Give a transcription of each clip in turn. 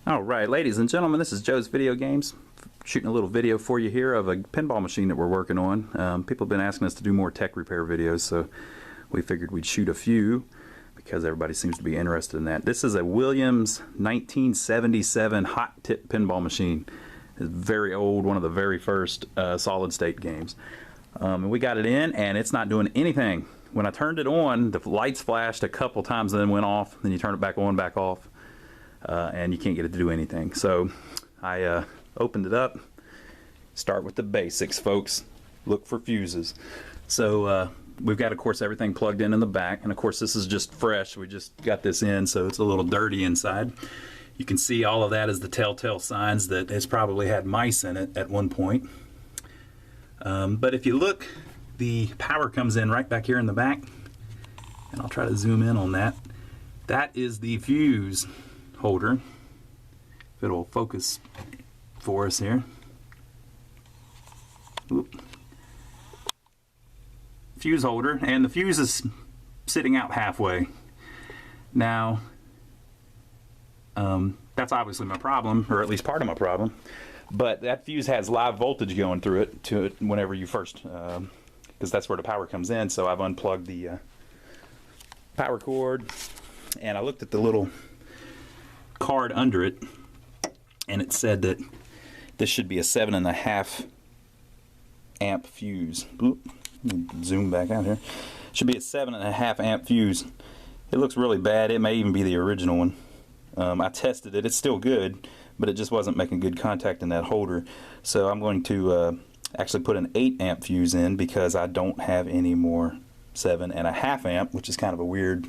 Alright, ladies and gentlemen, this is Joe's Video Games. Shooting a little video for you here of a pinball machine that we're working on. People have been asking us to do more tech repair videos, so we figured we'd shoot a few because everybody seems to be interested in that. This is a Williams 1977 hot tip pinball machine. It's very old, one of the very first solid state games. And we got it in and it's not doing anything. When I turned it on, the lights flashed a couple times and then went off. Then you turn it back on, back off. And you can't get it to do anything. So I opened it up. Start with the basics, folks. Look for fuses. So we've got, of course, everything plugged in the back, and of course this is just fresh. We just got this in, so it's a little dirty inside. You can see all of that is the telltale signs that it's probably had mice in it at one point. But if you look, the power comes in right back here in the back, and I'll try to zoom in on that. That is the fuse holder. If it'll focus for us here. Oop. Fuse holder, and the fuse is sitting out halfway. Now, that's obviously my problem, or at least part of my problem. But that fuse has live voltage going through it whenever you first, because that's where the power comes in. So I've unplugged the power cord, and I looked at the little card under it, and it said that this should be a 7.5 amp fuse. Oop, zoom back out here. Should be a 7.5 amp fuse. It looks really bad. It may even be the original one. I tested it. It's still good, but it just wasn't making good contact in that holder. So I'm going to actually put an 8 amp fuse in because I don't have any more 7.5 amp, which is kind of a weird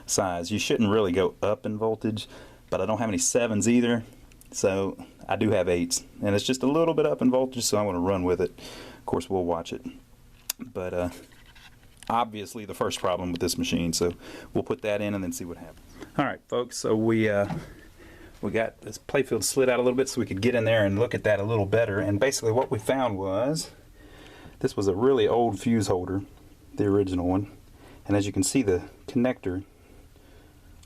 size. You shouldn't really go up in voltage, but I don't have any 7s either, so I do have 8s, and it's just a little bit up in voltage, so I'm going to run with it. Of course, we'll watch it, but obviously the first problem with this machine, so we'll put that in and then see what happens. Alright folks, so we got this playfield slid out a little bit so we could get in there and look at that a little better, and basically what we found was this was a really old fuse holder, the original one, and as you can see, the connector,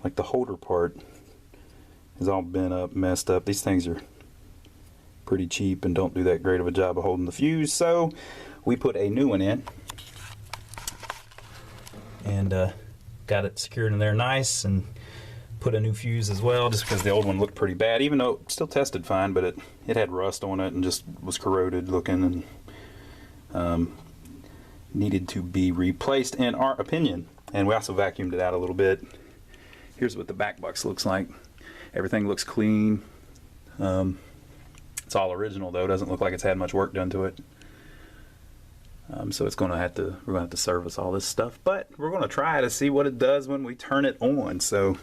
like the holder part, is all bent up, messed up. These things are pretty cheap and don't do that great of a job of holding the fuse, so we put a new one in and got it secured in there nice, and put a new fuse as well, just because the old one looked pretty bad, even though it still tested fine, but it had rust on it and just was corroded looking and needed to be replaced in our opinion. And we also vacuumed it out a little bit. Here's what the back box looks like. Everything looks clean. It's all original though. Doesn't look like it's had much work done to it. So it's we're gonna have to service all this stuff, but we're gonna try to see what it does when we turn it on. So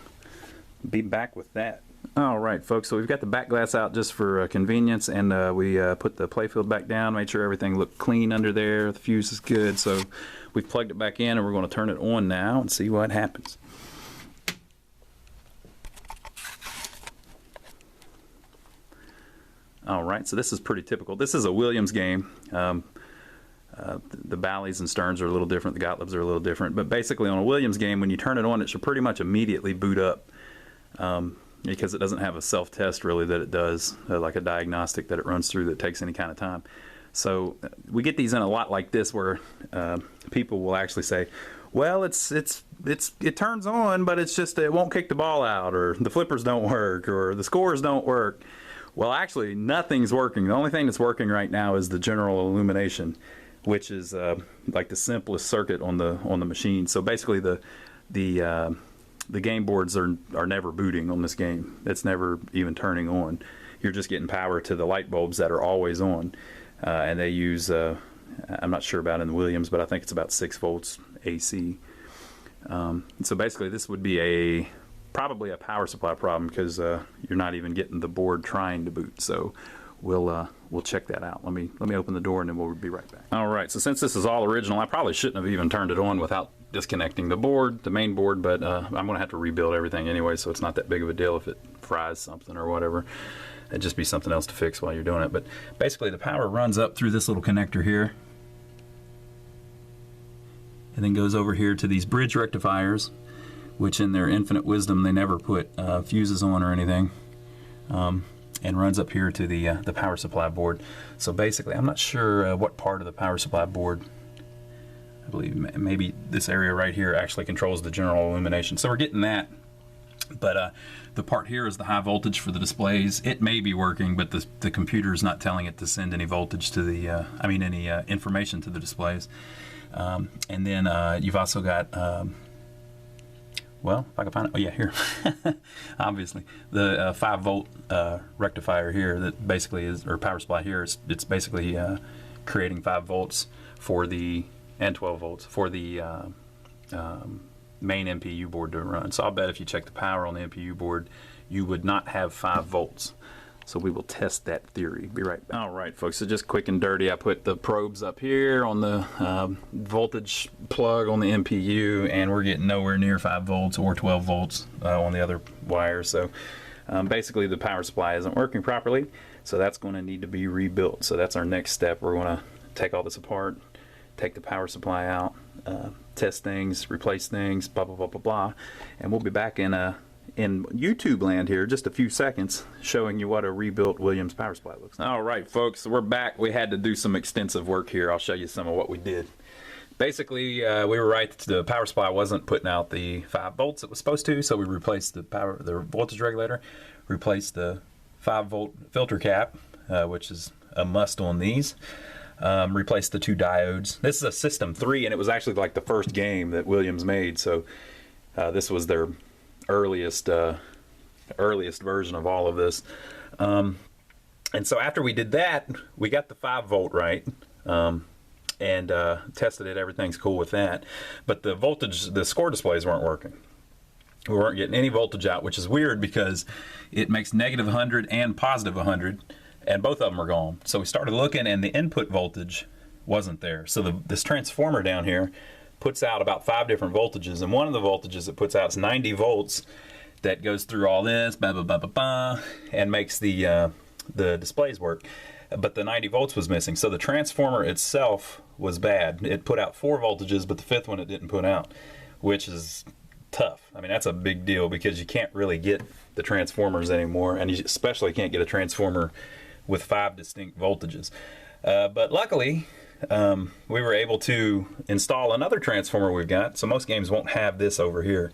be back with that. All right, folks. So we've got the back glass out just for convenience, and we put the playfield back down, made sure everything looked clean under there. The fuse is good, so we've plugged it back in, and we're going to turn it on now and see what happens. Alright, so this is pretty typical. This is a Williams game. The Bally's and Stearns are a little different, the Gottliebs are a little different, but basically on a Williams game, when you turn it on, it should pretty much immediately boot up, because it doesn't have a self-test really that it does, like a diagnostic that it runs through that takes any kind of time. So we get these in a lot like this, where people will actually say, well, it turns on, but it's just it won't kick the ball out, or the flippers don't work, or the scores don't work. Well, actually, nothing's working. The only thing that's working right now is the general illumination, which is like the simplest circuit on the machine. So basically, the game boards are never booting on this game. It's never even turning on. You're just getting power to the light bulbs that are always on, and they use I'm not sure about in the Williams, but I think it's about 6 volts AC. So basically, this would be probably a power supply problem, because you're not even getting the board trying to boot. So we'll check that out. Let me open the door and then we'll be right back. All right, so since this is all original, I probably shouldn't have even turned it on without disconnecting the board, the main board, but I'm gonna have to rebuild everything anyway, so it's not that big of a deal if it fries something or whatever. It'd just be something else to fix while you're doing it. But basically the power runs up through this little connector here, and then goes over here to these bridge rectifiers, which in their infinite wisdom they never put fuses on or anything. and runs up here to the power supply board. So basically, I'm not sure what part of the power supply board. I believe maybe this area right here actually controls the general illumination. So we're getting that. But the part here is the high voltage for the displays. It may be working, but the computer is not telling it to send any voltage to the, any information to the displays. And then you've also got, well, if I can find it, oh yeah, here, obviously, the 5 volt rectifier here that basically is, or power supply here, it's basically creating 5 volts for the, and 12 volts for the main MPU board to run. So I'll bet if you check the power on the MPU board, you would not have 5 volts. So we will test that theory. Be right back. All right, folks, so just quick and dirty, I put the probes up here on the voltage plug on the MPU, and we're getting nowhere near 5 volts or 12 volts on the other wires. So basically the power supply isn't working properly, so that's going to need to be rebuilt. So that's our next step. We're going to take all this apart, take the power supply out, test things, replace things, blah, blah, blah, blah, blah. And we'll be back in YouTube land here just a few seconds showing you what a rebuilt Williams power supply looks like. All right, folks, so we're back. We had to do some extensive work here. I'll show you some of what we did. Basically, we were right. The power supply wasn't putting out the 5 volts it was supposed to, so we replaced the voltage regulator, replaced the 5 volt filter cap, which is a must on these. Replaced the 2 diodes. This is a System 3, and it was actually like the first game that Williams made, so this was their earliest version of all of this. And so after we did that, we got the 5 volt right, and tested it. Everything's cool with that, but the voltage, the score displays weren't working. We weren't getting any voltage out, which is weird because it makes negative 100 and positive 100. And both of them are gone. So we started looking, and the input voltage wasn't there. So this transformer down here puts out about 5 different voltages, and one of the voltages it puts out is 90 volts that goes through all this, blah, blah, blah, blah, blah, and makes the displays work. But the 90 volts was missing. So the transformer itself was bad. It put out 4 voltages, but the 5th one it didn't put out, which is tough. I mean, that's a big deal because you can't really get the transformers anymore, and you especially can't get a transformer with 5 distinct voltages. But luckily, we were able to install another transformer we've got. So most games won't have this over here.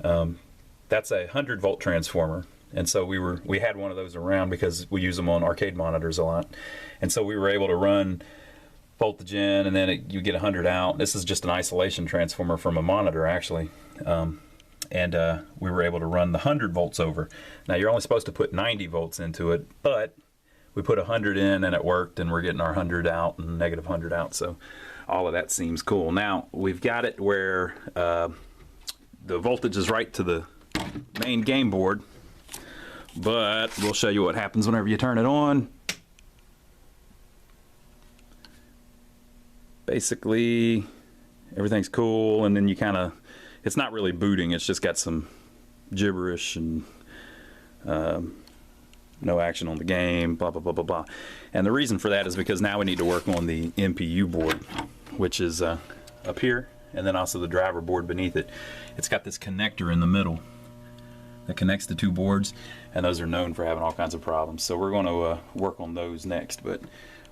That's a 100 volt transformer. And so we had one of those around because we use them on arcade monitors a lot. And so we were able to run voltage in, and then you get 100 out. This is just an isolation transformer from a monitor, actually. And we were able to run the 100 volts over. Now you're only supposed to put 90 volts into it, but we put 100 in and it worked, and we're getting our 100 out and negative 100 out. So all of that seems cool. Now we've got it where the voltage is right to the main game board, but we'll show you what happens whenever you turn it on. Basically everything's cool, and then you kind of, it's not really booting, it's just got some gibberish and no action on the game, blah, blah, blah, blah, blah. And the reason for that is because now we need to work on the MPU board, which is up here, and then also the driver board beneath it. It's got this connector in the middle that connects the 2 boards, and those are known for having all kinds of problems. So we're going to work on those next. But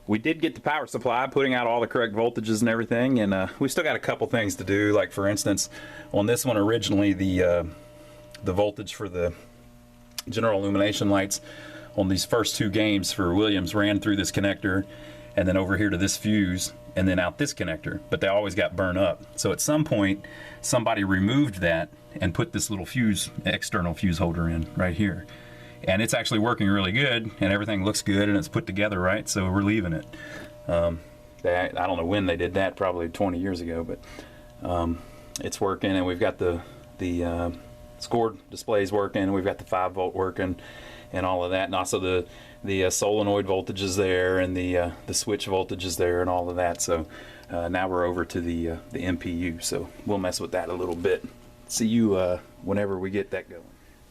we did get the power supply, putting out all the correct voltages and everything, and we still got a couple things to do. Like for instance, on this one originally, the voltage for the general illumination lights on these first 2 games for Williams ran through this connector and then over here to this fuse and then out this connector, but they always got burned up. So at some point somebody removed that and put this little fuse, external fuse holder in right here, and it's actually working really good and everything looks good and it's put together right, so we're leaving it. I don't know when they did that, probably 20 years ago, but it's working, and we've got the scored displays working, we've got the 5 volt working and all of that, and also the solenoid voltage is there, and the switch voltage is there, and all of that. So now we're over to the MPU, so we'll mess with that a little bit. See you whenever we get that going.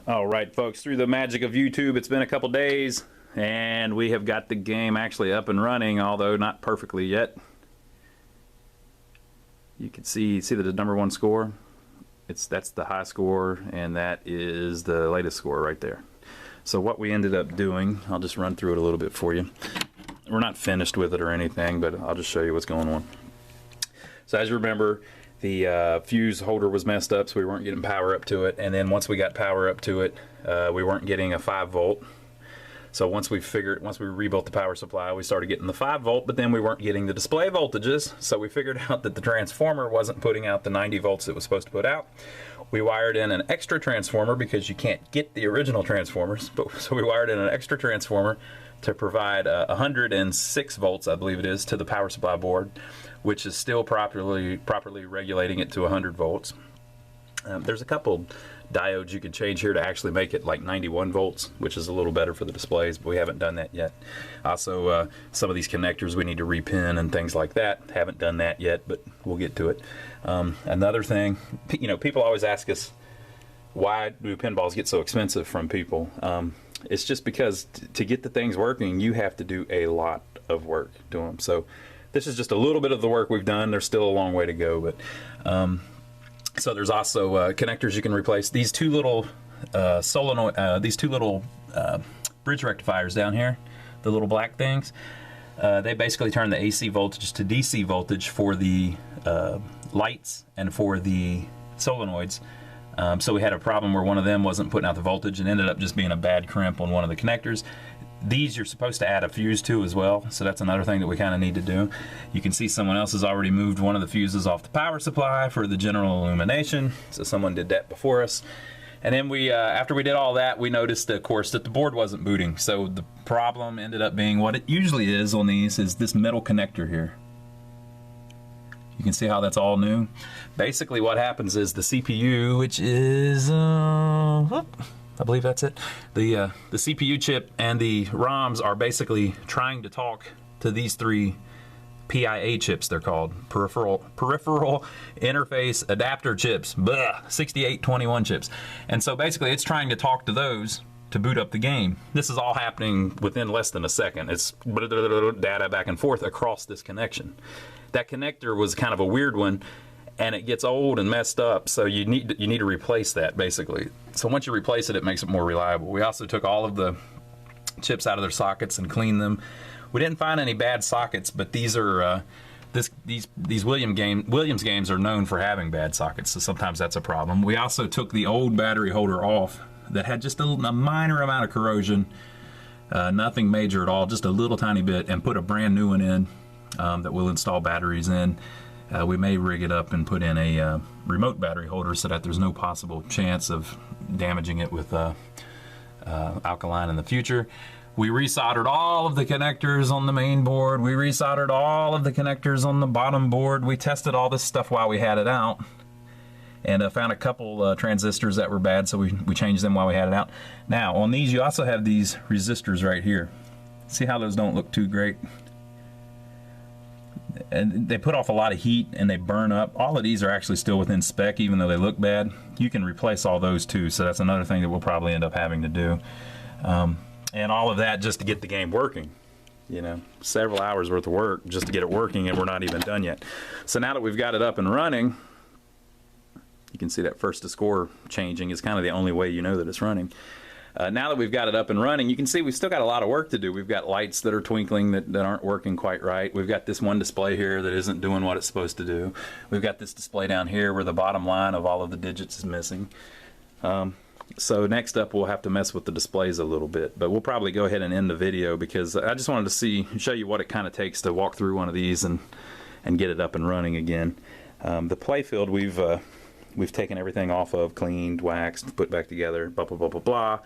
All right, folks, through the magic of YouTube, it's been a couple days, and we have got the game actually up and running, although not perfectly yet. You can see the number 1 score. That's the high score, and that is the latest score right there. So what we ended up doing, I'll just run through it a little bit for you. We're not finished with it or anything, but I'll just show you what's going on. So as you remember, the fuse holder was messed up, so we weren't getting power up to it. And then once we got power up to it, we weren't getting a 5 volt. So once we rebuilt the power supply, we started getting the 5 volt, but then we weren't getting the display voltages. So we figured out that the transformer wasn't putting out the 90 volts it was supposed to put out. We wired in an extra transformer because you can't get the original transformers. So we wired in an extra transformer to provide 106 volts, I believe it is, to the power supply board, which is still properly regulating it to 100 volts. There's a couple diodes you can change here to actually make it like 91 volts, which is a little better for the displays, but we haven't done that yet. Also, some of these connectors we need to repin and things like that. Haven't done that yet, but we'll get to it. Another thing, you know, people always ask us, why do pinballs get so expensive from people? It's just because to get the things working, you have to do a lot of work to them. So this is just a little bit of the work we've done. There's still a long way to go, but so there's also connectors you can replace. These two little bridge rectifiers down here, the little black things, they basically turn the AC voltage to DC voltage for the lights and for the solenoids. So we had a problem where one of them wasn't putting out the voltage and ended up just being a bad crimp on one of the connectors. These you're supposed to add a fuse to as well, so that's another thing that we kind of need to do. You can see someone else has already moved one of the fuses off the power supply for the general illumination, so someone did that before us. And then we, after we did all that, we noticed, of course, that the board wasn't booting. So the problem ended up being what it usually is on these is this metal connector here. You can see how that's all new. Basically what happens is the CPU, which is, I believe that's it. The CPU chip and the ROMs are basically trying to talk to these three PIA chips, they're called. Peripheral Interface Adapter chips. 6821 chips. And so basically it's trying to talk to those to boot up the game. This is all happening within less than a second. It's data back and forth across this connection. That connector was kind of a weird one, and it gets old and messed up, so you need to replace that basically. So once you replace it, it makes it more reliable. We also took all of the chips out of their sockets and cleaned them. We didn't find any bad sockets, but these are these Williams games are known for having bad sockets, so sometimes that's a problem. We also took the old battery holder off that had just a minor amount of corrosion, nothing major at all, just a little tiny bit, and put a brand new one in that we'll install batteries in. We may rig it up and put in a remote battery holder so that there's no possible chance of damaging it with alkaline in the future. We resoldered all of the connectors on the main board. We resoldered all of the connectors on the bottom board. We tested all this stuff while we had it out, and found a couple transistors that were bad, so we changed them while we had it out. Now on these you also have these resistors right here. See how those don't look too great? And they put off a lot of heat and they burn up. All of these are actually still within spec, even though they look bad. You can replace all those too, so that's another thing that we'll probably end up having to do. And all of that just to get the game working. You know, several hours worth of work just to get it working, and we're not even done yet. So now that we've got it up and running, you can see that first to score changing is kind of the only way you know that it's running. Now that we've got it up and running, you can see we've still got a lot of work to do. We've got lights that are twinkling that aren't working quite right. We've got this one display here that isn't doing what it's supposed to do. We've got this display down here where the bottom line of all of the digits is missing. So next up we'll have to mess with the displays a little bit, but we'll probably go ahead and end the video because I just wanted to show you what it kind of takes to walk through one of these and get it up and running again. The playfield we've taken everything off of, cleaned, waxed, put back together, blah blah blah blah blah.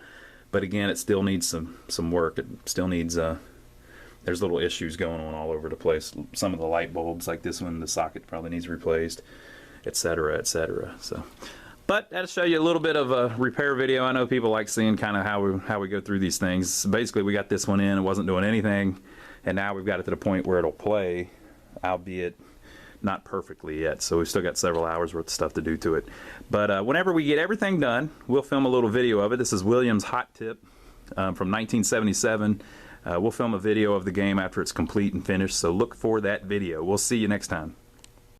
But again, it still needs some work. It still needs there's little issues going on all over the place. Some of the light bulbs, like this one, the socket probably needs replaced, etc., etc. So, but that'll show you a little bit of a repair video. I know people like seeing kind of how we go through these things. Basically, we got this one in, it wasn't doing anything, and now we've got it to the point where it'll play, albeit not perfectly yet, so we've still got several hours worth of stuff to do to it. But whenever we get everything done, we'll film a little video of it. This is Williams Hot Tip from 1977. We'll film a video of the game after it's complete and finished, so look for that video. We'll see you next time.